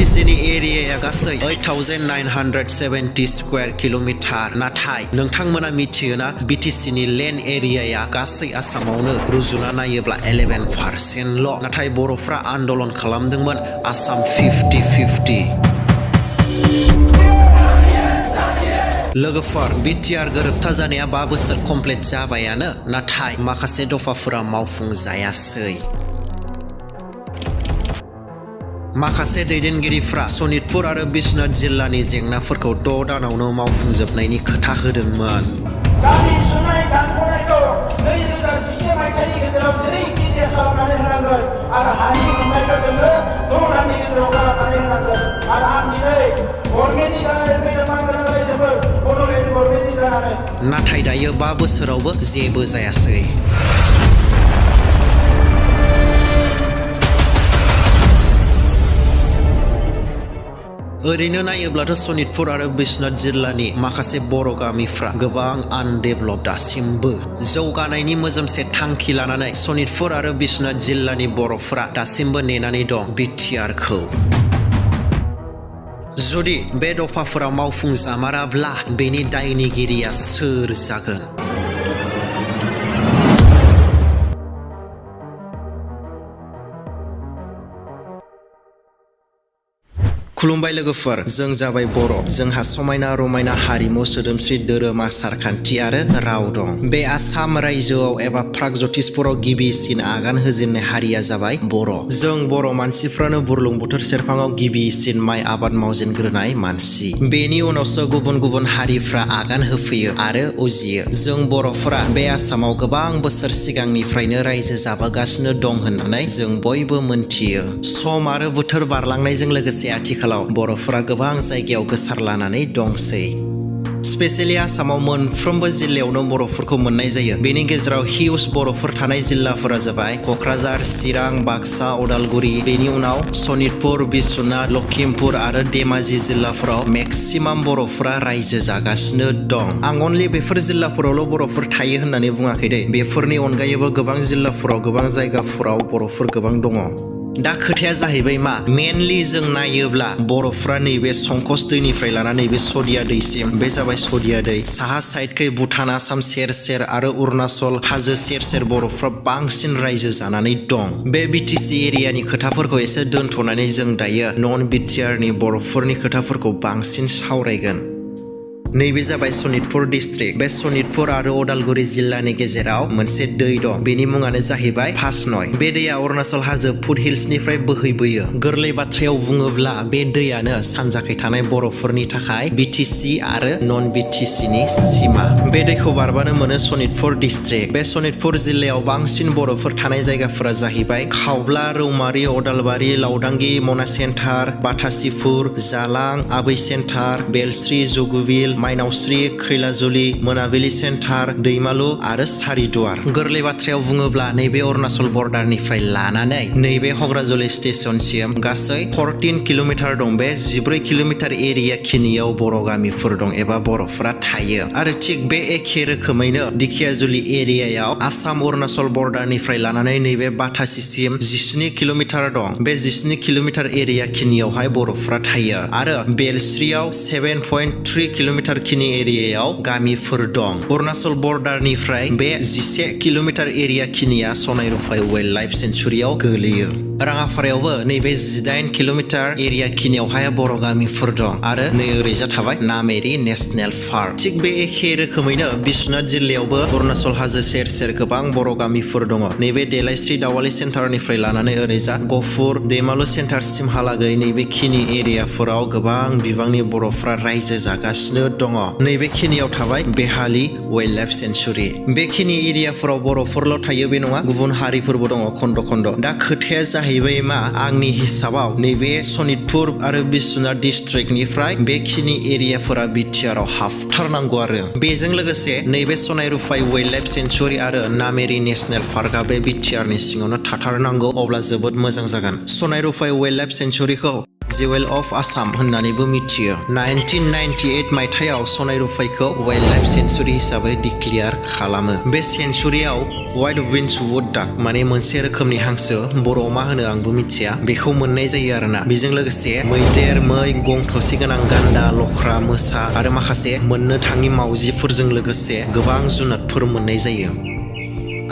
BTC नि एरियाया गासै 8970 square kilometre नाथाय नोंथांमोना मिथियोना BTC नि लेन्ड एरियाया गासै आसामावनो रुजुना नायोब्ला 11% ल' नाथाय बर'फ्रा आन्दोलन खालामदोंमोन आसाम 50-50 लोगोफोर BTR गोरोबथा जानाया 5 बोसोर कमप्लिट जाबायानो नाथाय माखासे दफाफोरा मावफुंजायासै माखासे दैदेनगिरिफ्रा सनितपुर आरो बिश्वनाथ जिल्लानि जेंनाफोरखौ 6 दानावनो मावफुंजोबनायनि खोथा होदोंमोन नाथाय दायो 5 बोसोरावबो जेबो जायासै ओरैनो नायोब्लाथ' सनितपुर आरो बिश्वनाथ जिल्लानि माखासे बर' गामिफ्रा गोबां आनडेभेलप दासिमबो जौगानायनि मोजोमसे थांखि लानानै सनितपुर आरो बिश्वनाथ जिल्लानि बर'फोरा दासिमबो नेनानै दं BTR खौ जुदि बे दफाफोराव मावफुंजामाराब्ला बेनि दायनिगिरिया सोर जागोन खुलुमबाय लोगोफोर जों जाबाय बर' जोंहा समायना रमायना हारिमु सोदोमस्रि धोरोम आसारखान्थि आरो राव दं बे आसाम रायजोआव एबा प्रागज्यतिसपुराव गिबिसिन आगान होजेननाय हारिया जाबाय बर' जों बर' मानसिफ्रानो बुरलुंबुथुर सेरफाङाव गिबिसिन माइ आबाद मावजेनग्रोनाय मानसि बेनि उनावसो गुबुन गुबुन हारिफ्रा आगान होफैयो आरो उजियो जों बर'फोरा बे आसामाव गोबां बोसोर सिगांनिफ्रायनो रायजो जाबोगासिनो दं होननानै जों बयबो मोनथियो सम आरो बोथोर बारलांनायजों लोगोसे आथिखालाव बर'फोरा गोबां जायगायाव गोसारलानानै दंसै स्पेशली आसामाव मोनफ्रोमबो जिल्लायावनो बर'फोरखौ मोननाय जायो बेनि गेजेराव हिउज बर'फोर थानाय जिल्लाफोरा जाबाय क'क्राझार चिरां बाक्सा उदालगुरि बेनि उनाव सनितपुर बिश्वनाथ लखिमपुर आरो धेमाजि जिल्लाफोराव मेक्सिमाम बर'फोरा रायजो जागासिनो दं आं अनलि बेफोर जिल्लाफोरावल' बर'फोर थायो होननानै बुङाखै दे बेफोरनि अनगायैबो गोबां जिल्लाफोराव गोबां जायगाफोराव बर'फोर गोबां दङ दा खोथाया जाहैबाय मा मेनलि जों नायोब्ला बर'फ्रा नैबे संकस दैनिफ्राय लानानै बे सदिया दैसिम बे जाबाय सदिया दै साहा साइडखै भुटान आसाम सेर सेर आरो अरुणाचल हाजो सेर सेर बर'फ्रा बांसिन रायजो जानानै दं बे BTC एरियानि खोथाफोरखौ एसे दोनथ'नानै जों दायो नन BTR नि बर'फोरनि खोथाफोरखौ बांसिन सावरायगोन नैबे जाबाय सनितपुर डिस्ट्रिक्ट बे सनितपुर आरो उदालगुरि जिल्लानि गेजेराव मोनसे दै दं बेनि मुङानो जाहैबाय फासनय बे दैया अरुणाचल हाजो फुट हिल्सनिफ्राय बोहैबोयो गोरलै बाथ्रायाव बुङोब्ला बे दैयानो सानजाखै थानाय बर'फोरनि थाखाय BTC आरो नन BTC नि सिमा बे दैखौ बारबानो मोनो सनितपुर डिस्ट्रिक्ट बे सनितपुर जिल्लायाव बांसिन बर'फोर थानाय जायगाफोरा जाहैबाय खावब्ला रौमारि अदालबारि लावदांगि मना सेन्टार बाथासिफुर जालां आबै सेन्टार बेलस्रि जगुबिल माइनावस्रि खैलाजुलि मोनाबिलि सेन्टार दैमालु आरो सारिदुवार गोरलै बाथ्रायाव बुङोब्ला नैबे अरुणाचल बर्डारनिफ्राय लानानै नैबे हग्राजुलि स्टेशनसिम गासै 14 किल'मिटार दं बे 14 किल'मिटार एरिया खिनियाव बर' गामिफोर दं एबा बर'फोरा थायो आरो थिग बे एखे रोखोमैनो दिखियाजुलि एरियायाव आसाम अरुणाचल बर्डारनिफ्राय लानानै नैबे बाथासिसिम 17 किल'मिटार दं बे 17 किल'मिटार एरिया खिनियावहाय बर'फोरा थायो आरो बेलस्रियाव 7.3 किल'मिटार खिनि एरियायाव गामिफोर दं अरुणाचल बर्डारनिफ्राय बे 11 किल'मिटार एरिया खिनिया सनाय रुफाय वाइल्ड लाइफ सेन्चुरियाव गोलैयो राङाफारायावबो नैबे 18 किल'मिटार एरिया खिनियावहाय बर' गामिफोर दं आरो नै ओरैजा थाबाय नामेरि नेशनेल पार्क थिग बे एखे रोखोमैनो बिश्वनाथ जिल्लायावबो अरुणाचल हाजो सेर सेर गोबां बर' गामिफोर दङ नैबे देलायस्रि दावालि सेन्टारनिफ्राय लानानै ओरैजा गफुर दैमालु सेन्टारसिमहालागै नैबे खिनि एरियाफोराव गोबां बिबांनि बर'फ्रा रायजो जागासिनो दङ नैबे खिनियाव थाबाय बेहाली वाइल्ड लाइफ सेन्चुरि बेखिनि एरियाफोराव बर'फोरल' थायो बे नङा गुबुन हारिफोरबो दङ खन्द खन्द दा खोथाया जाहैबाय मा आंनि हिसाबाव नैबे सनितपुर आरो बिश्वनाथ डिस्ट्रिक्टनिफ्राय बेखिनि एरियाफोरा BTR आव हाबथारनांगौ आरो बेजों लोगोसे नैबे सनाय रुफाय वाइल्ड लाइफ सेन्चुरि आरो नामेरि नेशनेल पार्कआ बे BTR नि सिङावनो थाथारनांगौ अब्ला जोबोद मोजां जागोन सनाय रुफाय वाइल्ड लाइफ सेन्चुरिखौ जेवेल अफ आसाम होननानैबो मिथियो। 1998 मायथाइयाव सनाय रुफाइखौ वाइल्ड लाइफ सेंचुरी हिसाबै डिक्लेयार खालामो। बे सेंचुरियाव व्हाइट विंडसवुड डाक माने मोनसे रोखोमनि हांसो, बर'आव मा होनो आंबो मिथिया, बेखौ मोननाय जायो आरोना। बेजों लोगोसे मैदेर, मै, गं थसे गोनां गान्दा, लख्रा, मोसा आरो माखासे मोननो थाङि मावजिफोरजों लोगोसे गोबां जुनादफोर मोननाय जायो।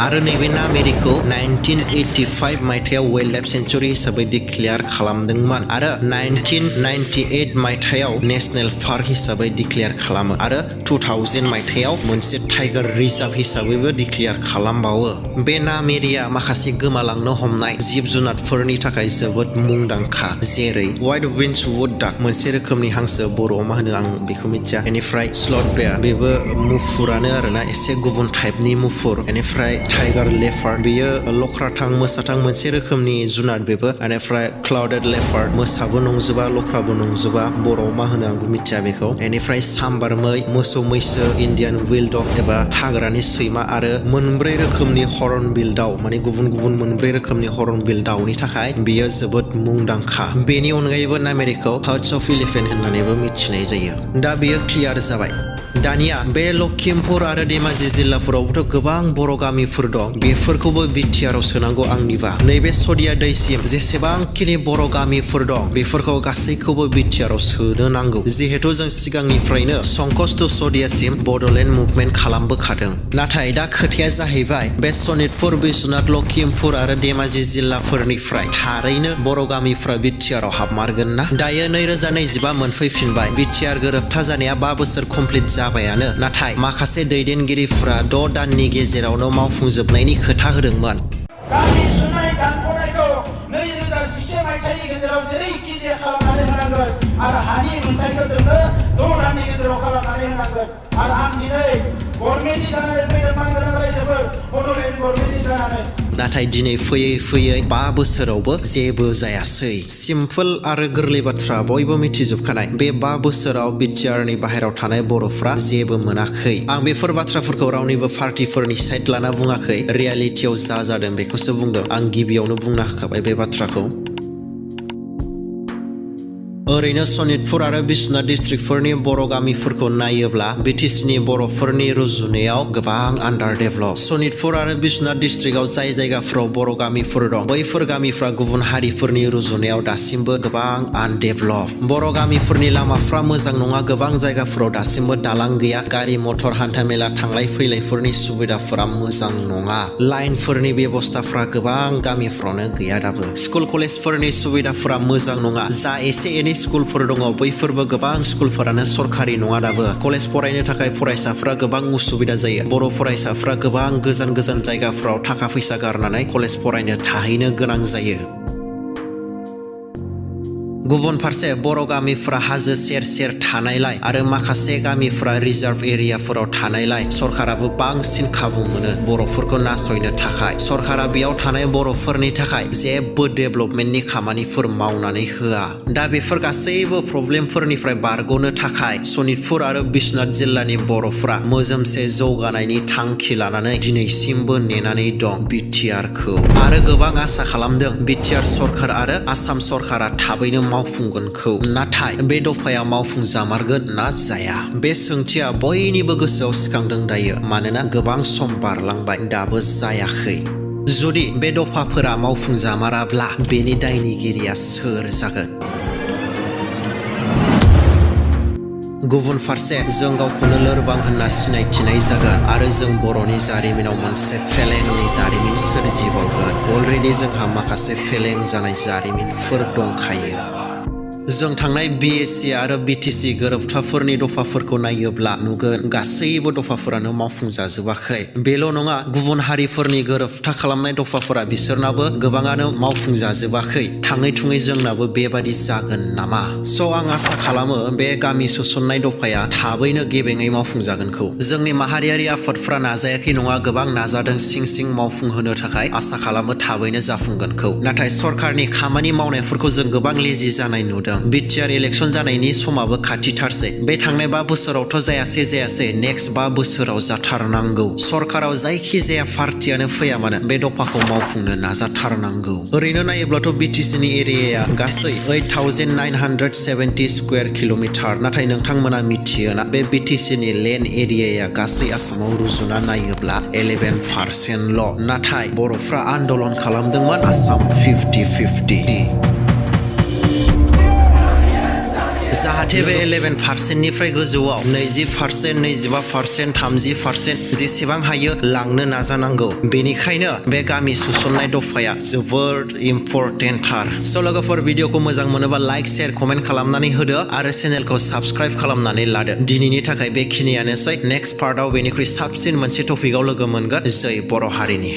आरो नैबे नामेरिखौ 1985 मायथाइयाव वाइल्ड लाइफ सेंचुरी हिसाबै डिक्लेयार खालामदोंमोन आरो 1998 मायथाइयाव नेशनेल पार्क हिसाबै डिक्लेयार खालामो आरो 2000 मायथाइयाव मोनसे टाइगार रिजार्भ हिसाबैबो डिक्लेयार खालामबावो। बे नामेरिया माखासे गोमालांनो हमनाय जिब जुनादफोरनि थाखाय जोबोद मुंदांखा, जेरै व्हाइट विंडसवुड डाक मोनसे रोखोमनि हांसो, बर'आव मा होनो आं बेखौ मिथिया। बेनिफ्राय स्लथ बेयार, बेबो मुफुरानो आरोना, एसे गुबुन टाइपनि मुफुर। बेनिफ्राय टाइगार लेपार्ड, बेयो लख्राथां मोसाथां मोनसे रोखोमनि जुनाद बेबो। बेनिफ्राय क्लाउडेड लेपार्ड, मोसाबो नंजोबा लख्राबो नंजोबा, बर'आव मा होनो आंबो मिथिया बेखौ। बेनिफ्राय साम्बार मै, मोसौ मैसो, इन्डियान विल्ड डग एबा हाग्रानि सैमा आरो मोनब्रै रोखोमनि हर्नबिल दाउ, माने गुबुन गुबुन मोनब्रै रोखोमनि हर्नबिल दाउनि थाखाय बियो जोबोद मुंदांखा। बेनि अनगायैबो नामेरिखौ हार्ट्स अफ एलिफेन्ट होननानैबो मिथिनाय जायो। दा बेयो क्लियार जाबाय। दानिया बे लखिमपुर आरो धेमाजि जिल्लाफोरावबोथ' गोबां बर' गामिफोर दं, बेफोरखौबो BTR आव सोनांगौ आंनिबा। नैबे सदिया दैसिम जेसेबांखिनि बर' गामिफोर दं बेफोरखौ गासैखौबो BTR आव सोनो नांगौ, जिहेथु जों सिगांनिफ्रायनो संकस टु सदियासिम बड'लेण्ड मुभमेन्ट खालामबोखादों। नाथाय दा खोथाया जाहैबाय बे सनितपुर, बिश्वनाथ, लखिमपुर आरो धेमाजि जिल्लाफोरनिफ्राय थारैनो बर' गामिफ्रा BTR आव हाबमारगोन ना? दायो 2025 मोनफैफिनबाय, BTR गोरोबथा जानाया 5 बोसोर कमप्लिट जाबायानो, नाथाय माखासे दैदेनगिरिफोरा 6 दाननि गेजेरावनो मावफुंजोबनायनि खोथा होदोंमोन। गामि सुनाय दानख'नायखौ 2011 मायथाइनि गेजेराव जेरैखि जाया खालामनानै होनांगोन आरो हानि मोनथायखौ जोंनो 6 दाननि गेजेराव खालामनानै होनांगोन। आरो आं दिनै गभर्नमेन्टनि जानानै फैदों गोनां रायजोफोर, बड'लेण्ड गभर्नमेन्टनि जानानै। नाथाय दिनै फैयै फैयै 5 बोसोरावबो जेबो जायासै। सिम्पल आरो गोरलै बाथ्रा, बयबो मिथिजोबखानाय, बे 5 बोसोराव BTR नि बाहेरायाव थानाय बर'फ्रा जेबो मोनाखै। आं बेफोर बाथ्राफोरखौ रावनिबो पार्टिफोरनि साइड लाना बुङाखै, रियालिटियाव जा जादों बेखौसो बुंदों। आं गिबियावनो बुंना होखाबाय बे बाथ्राखौ। ओरैनो सनितपुर आरो बिश्वनाथ डिस्ट्रिक्टफोरनि बर' गामिफोरखौ नायोब्ला BTC नि बर'फोरनि रुजुनायाव गोबां आन्डार डेभेलप। सनितपुर आरो बिश्वनाथ डिस्ट्रिक्टआव जाय जायगाफोराव बर' गामिफोर दं, बैफोर गामिफ्रा गुबुन हारिफोरनि रुजुनायाव दासिमबो गोबां आनडेभेलप। बर' गामिफोरनि लामाफ्रा मोजां नङा, गोबां जायगाफोराव दासिमबो दालां गैया, गारि मटर हान्थामेला थांलाय फैलायफोरनि सुबिदाफोरा मोजां नङा, लाइनफोरनि बेबस्थाफ्रा गोबां गामिफ्रावनो गैया दाबो, स्कुल कलेजफोरनि सुबिदाफोरा मोजां नङा, जा एसे एनै स्कुलफोर दङ बैफोरबो गोबां स्कुलफोरानो सरकारि नङा दाबो। कलेज फरायनो थाखाय फरायसाफ्रा गोबां उसुबिदा जायो। बर' फरायसाफ्रा गोबां गोजान गोजान जायगाफ्राव थाखा फैसा गारनानै कलेज फरायनो थाहैनो गोनां जायो। गुबुन फारसे बर' गामिफ्रा हाजो सेर सेर थानायलाय आरो माखासे गामिफ्रा रिजार्भ एरियाफोराव थानायलाय सरकाराबो बांसिन खाबु मोनो बर'फोरखौ नासयनो थाखाय। सरकारा बेयाव थानाय बर'फोरनि थाखाय जेबो डेभेलपमेन्टनि खामानिफोर मावनानै होआ। दा बेफोर गासैबो प्रब्लेमफोरनिफ्राय बारग'नो थाखाय सनितपुर आरो बिश्वनाथ जिल्लानि बर'फ्रा मोजोमसे जौगानायनि थांखि लानानै दिनैसिमबो नेनानै दं BTR खौ, आरो गोबां आसा खालामदों BTR सरकार आरो आसाम सरकारा थाबैनो मावफुंगोनखौ। नाथाय बे दफाया मावफुंजामारगोन ना जाया, बे सोंथिया बयनिबो गोसोआव सिखांदों दायो, मानोना गोबां सम बारलांबाय दाबो जायाखै। जुदि बे दफाफोरा मावफुंजामाराब्ला बेनि दायनिगिरिया सोर जागोन? गुबुन फारसे जों गावखौनो लोरबां होनना सिनायथिनाय जागोन आरो जों बर'नि जारिमिनाव मोनसे फेलेंनि जारिमिन सोरजिबावगोन। अलरेडि जोंहा माखासे फेलें जानाय जारिमिनफोर दंखायो। जों थांनाय BSC आरो BTC गोरोबथाफोरनि दफाफोरखौ नायोब्ला नुगोन गासैबो दफाफोरानो मावफुंजाजोबाखै। बेल' नङा, गुबुन हारिफोरनि गोरोबथा खालामनाय दफाफोरा बिसोरनाबो गोबाङानो मावफुंजाजोबाखै। थाङै थुङै जोंनाबो बेबादि जागोन नामा? आं आसा खालामो बे गामि सोसननाय दफाया थाबैनो गेबेङै मावफुंजागोनखौ। जोंनि माहारियारि आफादफ्रा नाजायाखै नङा, गोबां नाजादों सिं सिं मावफुंहोनो थाखाय। आसा खालामो थाबैनो जाफुंगोनखौ। नाथाय सरकारनि खामानि मावनायफोरखौ जों गोबां लेजि जानाय नुदों। BTR इलेक्सन जानायनि समाबो खाथिथारसै बे थांनाय 5 बोसोरावथ' जायासै नेक्स्ट 5 बोसोराव जाथारनांगौ सरकाराव जायखि जाया पार्टियानो फैया मानो बे दफाखौ मावफुंनो नाजाथारनांगौ ओरैनो नायोब्लाथ' BTC नि एरियाया गासै 8970 स्क्वायर किल'मिटार नाथाय नोंथांमोना मिथियोना बे BTC नि लेन्ड एरियाया गासै आसामाव रुजुना नायोब्ला 11% ल' नाथाय बर'फ्रा आन्दोलन खालामदोंमोन आसाम 50-50 जाहाथे बे 11% निफ्राय गोजौआव 20%, 25%, 30% जेसेबां हायो लांनो नाजानांगौ बेनिखायनो बे गामि सुसननाय दफाया जोबोद इम्परटेन्टथार स' लोगोफोर भिडिअखौ मोजां मोनोबा लाइक शेयार कमेन्ट खालामनानै होदो आरो चेनेलखौ साबस्क्राइब खालामनानै लादो दिनैनि थाखाय बेखिनियानोसै नेक्स्ट पार्टआव बेनिख्रुइ साबसिन मोनसे टपिकआव लोगो मोनगोन जय बर' हारिनि